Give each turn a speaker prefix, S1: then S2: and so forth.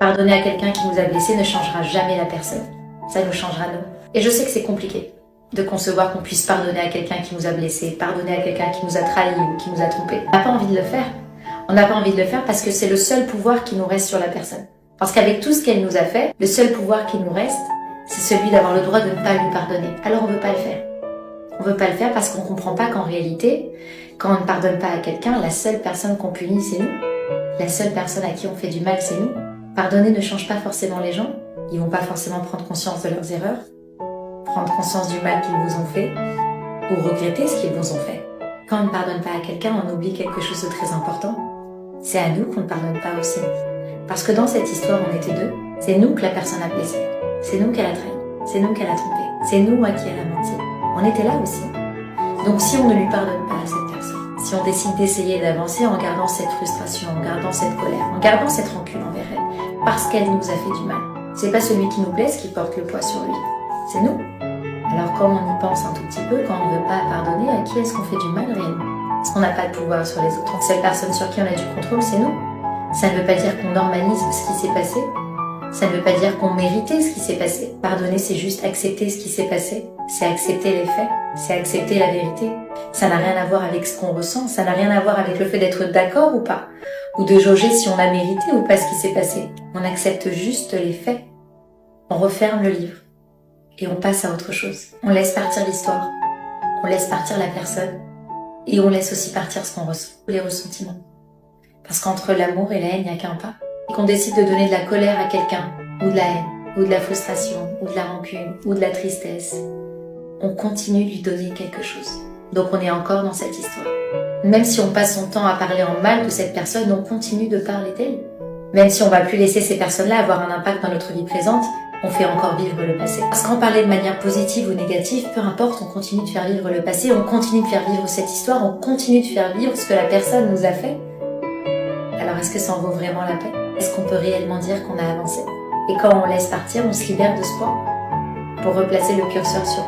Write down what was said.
S1: Pardonner à quelqu'un qui nous a blessés ne changera jamais la personne. Ça nous changera nous. Et je sais que c'est compliqué de concevoir qu'on puisse pardonner à quelqu'un qui nous a blessés, pardonner à quelqu'un qui nous a trahis ou qui nous a trompés. On n'a pas envie de le faire. On n'a pas envie de le faire parce que c'est le seul pouvoir qui nous reste sur la personne. Parce qu'avec tout ce qu'elle nous a fait, le seul pouvoir qui nous reste, c'est celui d'avoir le droit de ne pas lui pardonner. Alors on ne veut pas le faire. On ne veut pas le faire parce qu'on ne comprend pas qu'en réalité, quand on ne pardonne pas à quelqu'un, la seule personne qu'on punit, c'est nous. La seule personne à qui on fait du mal, c'est nous. Pardonner ne change pas forcément les gens. Ils vont pas forcément prendre conscience de leurs erreurs, prendre conscience du mal qu'ils vous ont fait, ou regretter ce qu'ils vous ont fait. Quand on ne pardonne pas à quelqu'un, on oublie quelque chose de très important. C'est à nous qu'on ne pardonne pas aussi. Parce que dans cette histoire, on était deux. C'est nous que la personne a blessé. C'est nous qu'elle a trahi. C'est nous qu'elle a trompé. C'est nous à qui elle a menti. On était là aussi. Donc si on ne lui pardonne pas à cette personne, si on décide d'essayer d'avancer en gardant cette frustration, en gardant cette colère, en gardant cette rancune envers elle, parce qu'elle nous a fait du mal, c'est pas celui qui nous blesse qui porte le poids sur lui. C'est nous. Alors quand on y pense un tout petit peu, quand on ne veut pas pardonner, à qui est-ce qu'on fait du mal réellement? Parce qu'on n'a pas de pouvoir sur les autres. La seule personne sur qui on a du contrôle, c'est nous. Ça ne veut pas dire qu'on normalise ce qui s'est passé. Ça ne veut pas dire qu'on méritait ce qui s'est passé. Pardonner, c'est juste accepter ce qui s'est passé. C'est accepter les faits. C'est accepter la vérité. Ça n'a rien à voir avec ce qu'on ressent. Ça n'a rien à voir avec le fait d'être d'accord ou pas. Ou de jauger si on a mérité ou pas ce qui s'est passé. On accepte juste les faits. On referme le livre. Et on passe à autre chose. On laisse partir l'histoire. On laisse partir la personne. Et on laisse aussi partir ce qu'on ressent. Les ressentiments. Parce qu'entre l'amour et la haine, il n'y a qu'un pas. Et qu'on décide de donner de la colère à quelqu'un, ou de la haine, ou de la frustration, ou de la rancune, ou de la tristesse, on continue de lui donner quelque chose. Donc on est encore dans cette histoire. Même si on passe son temps à parler en mal de cette personne, on continue de parler d'elle. Même si on va plus laisser ces personnes-là avoir un impact dans notre vie présente, on fait encore vivre le passé. Parce qu'en parler de manière positive ou négative, peu importe, on continue de faire vivre le passé, on continue de faire vivre cette histoire, on continue de faire vivre ce que la personne nous a fait. Alors est-ce que ça en vaut vraiment la peine? Est-ce qu'on peut réellement dire qu'on a avancé? Et quand on laisse partir, on se libère de ce poids pour replacer le curseur sur